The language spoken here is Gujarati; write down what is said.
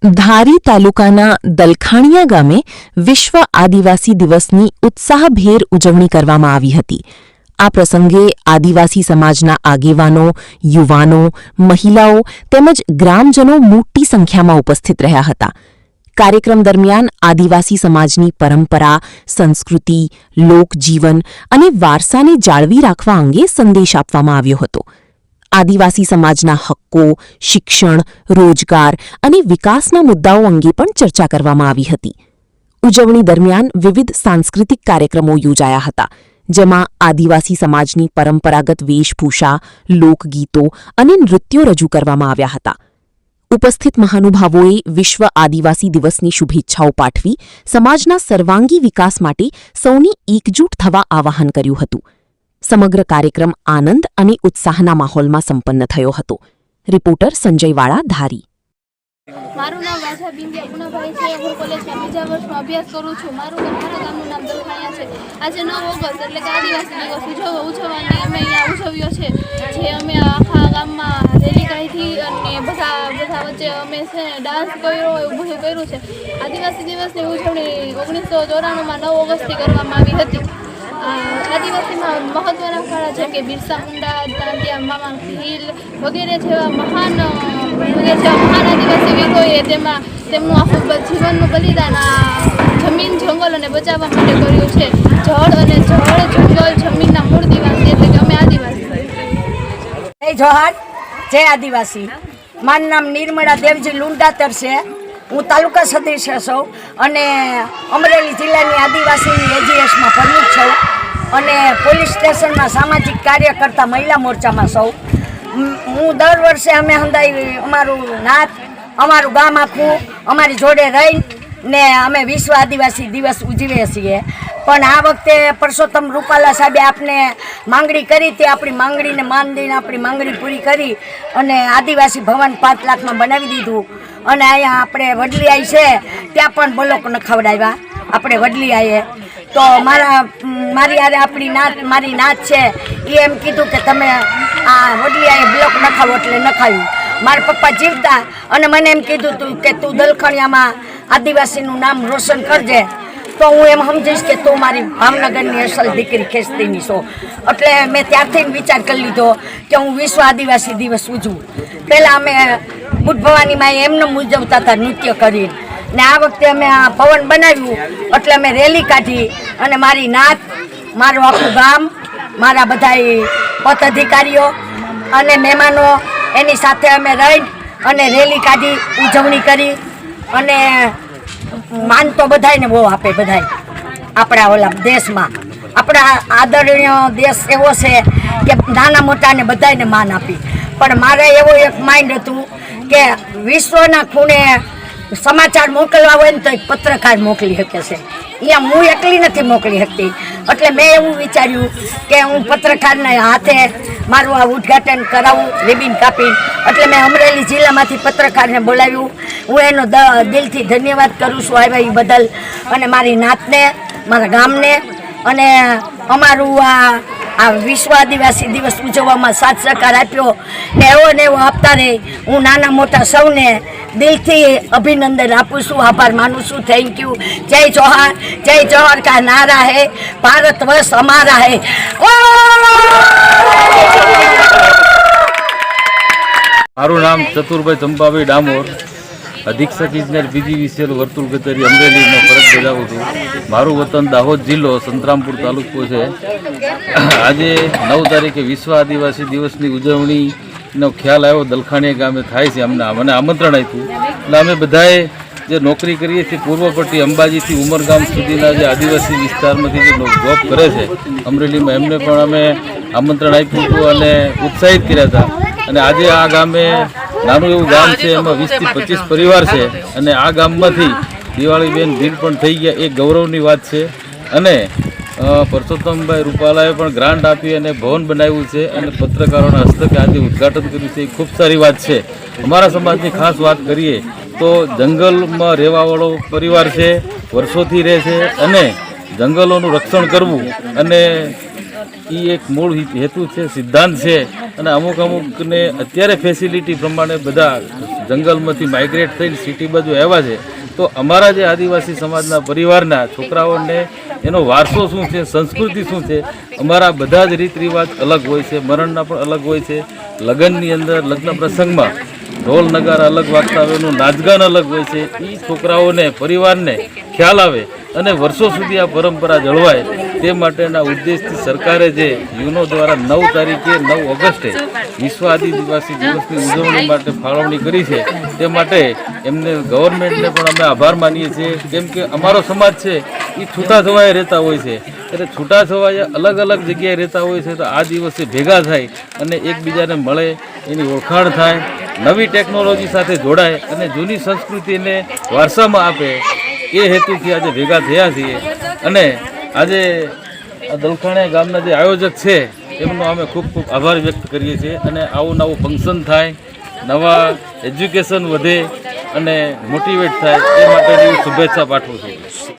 ધારી તાલુકાના દલખાણીયા ગામે વિશ્વ આદિવાસી દિવસની ઉત્સાહભેર ઉજવણી કરવામાં આવી હતી. આ પ્રસંગે આદિવાસી સમાજના આગેવાનો, યુવાનો, મહિલાઓ તેમજ ગ્રામજનો મોટી સંખ્યામાં ઉપસ્થિત રહ્યા હતા. કાર્યક્રમ દરમિયાન આદિવાસી સમાજની પરંપરા, સંસ્કૃતિ, લોકજીવન અને વારસાને જાળવી રાખવા અંગે સંદેશ આપવામાં આવ્યો હતો. આદિવાસી સમાજના હક્કો, શિક્ષણ, રોજગાર અને વિકાસના મુદ્દાઓ અંગે પણ ચર્ચા કરવામાં આવી હતી. ઉજવણી દરમિયાન વિવિધ સાંસ્કૃતિક કાર્યક્રમો યોજાયા હતા, જેમાં આદિવાસી સમાજની પરંપરાગત વેશભૂષા, લોકગીતો અને નૃત્યો રજૂ કરવામાં આવ્યા હતા. ઉપસ્થિત મહાનુભાવોએ વિશ્વ આદિવાસી દિવસની શુભેચ્છાઓ પાઠવી સમાજના સર્વાંગી વિકાસ માટે સૌની એકજૂટ થવા આહ્વાન કર્યું હતું. સમગ્ર કાર્યક્રમ આનંદ અને ઉત્સાહના માહોલમાં સંપન્ન થયો હતો. રિપોર્ટર સંજય વાળા, ધારી. મારું નામ વાછા બિંદિયા પુનાભાઈ છે. હું કોલેજમાં બીજા વર્ષમાં અભ્યાસ કરું છું. મારા ગામનું નામ દલખાણીયા છે. આજે 9 ઓગસ્ટ એટલે કે આદિવાસી દિવસ ઉજવવાની અમે અહીંયા ઉજવ્યો છે. જે અમે આખા ગામમાં રેલી કાઢી અને બધા વચ્ચે અમે છે ડાન્સ કર્યો, એવું બધું કર્યું છે. આદિવાસી દિવસની ઉજવણી 1994માં 9 ઓગસ્ટથી કરવામાં આવી હતી. આદિવાસીમાં મહત્વના ખરા જેમ કે બિરસા મુંડા, દાંડિયા મામા ભીલ વગેરે જેવા મહાન આદિવાસી વીરોએ તેમનું આખું જીવનનું બલિદાન જમીન, જંગલ અને બચાવવા માટે કર્યું છે. જંગલ, જમીનના મૂળ દિવાસી એટલે કે અમે આદિવાસી. જય જોહાર, જય આદિવાસી. મારું નામ નિર્મળા દેવજી લુંડાતર છે. હું તાલુકા સદસ્ય છું અને અમરેલી જિલ્લાની આદિવાસીની એજીએસમાં પ્રમુખ છું અને પોલીસ સ્ટેશનમાં સામાજિક કાર્યકર્તા મહિલા મોરચામાં છું. હું દર વર્ષે અમે હંદાઈ અમારું નાત, અમારું ગામ આખું અમારી જોડે રહીને અમે વિશ્વ આદિવાસી દિવસ ઉજવીએ છીએ. પણ આ વખતે પરસોત્તમ રૂપાલા સાહેબે આપને માંગણી કરી હતી. આપણી માંગણીને માન દઈને આપણી માંગણી પૂરી કરી અને આદિવાસી ભવન 5 લાખમાં બનાવી દીધું. અને અહીંયા આપણે વડલી આવી છે ત્યાં પણ બ્લોક નખાવડાવ્યા આપણે વડલી આવીએ. તો મારી યારે મારી નાત છે એ એમ કીધું કે તમે આ વડલી આવી બ્લોક નખાવો એટલે નખાવ્યું. મારા પપ્પા જીવતા અને મને એમ કીધું હતું કે તું દલખાણીયામાં આદિવાસીનું નામ રોશન કરજે. તો હું એમ સમજીશ કે તું મારી ભાવનગરની અસલ દીકરી ખેસ્તીની છો. એટલે મેં ત્યારથી વિચાર કરી લીધો કે હું વિશ્વ આદિવાસી દિવસ ઉજવું. પહેલાં અમે બુટ ભવાનીમાં એમને ઉજવતા હતા નૃત્ય કરીને, ને આ વખતે અમે આ ભવન બનાવ્યું એટલે અમે રેલી કાઢી અને મારી નાત, મારું આખું ગામ, મારા બધા પદાધિકારીઓ અને મહેમાનો એની સાથે અમે રહી અને રેલી કાઢી, ઉજવણી કરી. અને માન તો બધાને બહુ આપે, બધાય આપણા ઓલા દેશમાં. આપણા આદરણીય દેશ એવો છે કે નાના મોટાને બધાને માન આપી. પણ મારે એવો એક માઇન્ડ હતું કે વિશ્વના ખૂણે સમાચાર મોકલવા હોય ને તો એક પત્રકાર મોકલી શકે છે. અહીંયા હું એકલી નથી મોકલી શકતી. એટલે મેં એવું વિચાર્યું કે હું પત્રકારના હાથે મારું આ ઉદ્ઘાટન કરાવું રિબિન કાપી. એટલે મેં અમરેલી જિલ્લામાંથી પત્રકારને બોલાવ્યું. હું એનો દિલથી ધન્યવાદ કરું છું આવ્યા એ બદલ. અને મારી નાતને, મારા ગામને અને અમારું આ વિશ્વ આદિવાસી દિવસ ઉજવવામાં સાથ સહકાર આપ્યો ને એવો આપતા રહે. હું નાના મોટા સૌને દિલથી અભિનંદન આપું છું, આભાર માનું છું. Thank you. જય જોહાર, જય જોહાર કા નારા હે, ભારત વર્ષ અમારા હે. મારું નામ ચતુરભાઈ ચંપાભાઈ ડામોર, અધિક્ષક ઇજનેર PGVCL વર્તુળ કચેરી અમરેલીમાં ફરજ બજાવું છું. મારું વતન દાહોદ જિલ્લો સંતરામપુર તાલુકો છે. આજે 9 તારીખે વિશ્વ આદિવાસી દિવસની ઉજવણીનો ખ્યાલ આવ્યો દલખાણીયા ગામે થાય છે. મને આમંત્રણ આપ્યું એટલે અમે બધાએ જે નોકરી કરીએ છીએ પૂર્વ પટ્ટી અંબાજીથી ઉમરગામ સુધીના જે આદિવાસી વિસ્તારમાંથી જે જોબ કરે છે અમરેલીમાં, એમને પણ અમે આમંત્રણ આપ્યું હતું અને ઉત્સાહિત કર્યા હતા. અને આજે આ ગામે નાનું એવું ગામ છે, એમાં 20 થી 25 પરિવાર છે અને આ ગામમાંથી દિવાળીબેન ભીલ પણ થઈ ગયા, એ ગૌરવની વાત છે. અને પરસોત્તમભાઈ રૂપાલાએ પણ ગ્રાન્ટ આપી અને ભવન બનાવ્યું છે અને પત્રકારોના હસ્તકે આજે ઉદ્ઘાટન કર્યું છે, એ ખૂબ સારી વાત છે. અમારા સમાજની ખાસ વાત કરીએ તો જંગલમાં રહેવાવાળો પરિવાર છે, વર્ષોથી રહે છે અને જંગલોનું રક્ષણ કરવું અને એ એક મૂળ હેતુ છે, સિદ્ધાંત છે. અને અમુકને અત્યારે ફેસિલિટી પ્રમાણે બધા જંગલમાંથી માઇગ્રેટ થઈને સિટી બાજુ આવ્યા છે, તો અમારા જે આદિવાસી સમાજના પરિવારના છોકરાઓને એનો વારસો શું છે, સંસ્કૃતિ શું છે, અમારા બધા જ રીત રિવાજ અલગ હોય છે, મરણના પણ અલગ હોય છે. લગ્નની અંદર લગ્ન પ્રસંગમાં ઢોલ નગારા અલગ વાગતા હોય, એનું નાચગાન અલગ હોય છે. એ છોકરાઓને પરિવારને ખ્યાલ આવે અને વર્ષો સુધી આ પરંપરા જળવાય તે માટેના ઉદ્દેશથી સરકારે જે યુનો દ્વારા 9 તારીખે 9 ઓગસ્ટે વિશ્વ આદિવાસી દિવસની ઉજવણી માટે ફાળવણી કરી છે. તે માટે એમને ગવર્મેન્ટને પણ અમે આભાર માનીએ છીએ, કેમ કે અમારો સમાજ છે એ છૂટાછવાયા રહેતા હોય છે. એટલે છૂટાછવાયા અલગ અલગ જગ્યાએ રહેતા હોય છે, તો આ દિવસે ભેગા થાય અને એકબીજાને મળે, એની ઓળખાણ થાય, નવી ટેકનોલોજી સાથે જોડાય અને જૂની સંસ્કૃતિને વારસામાં આપે, એ હેતુથી આજે ભેગા થયા છીએ. અને આજે આ દલખાણીયા ગામના જે આયોજક છે એમનો અમે ખૂબ ખૂબ આભાર વ્યક્ત કરીએ છીએ. અને આવું નવું ફંક્શન થાય, નવા એજ્યુકેશન વધે અને મોટિવેટ થાય એ માટેની શુભેચ્છા પાઠવું છું.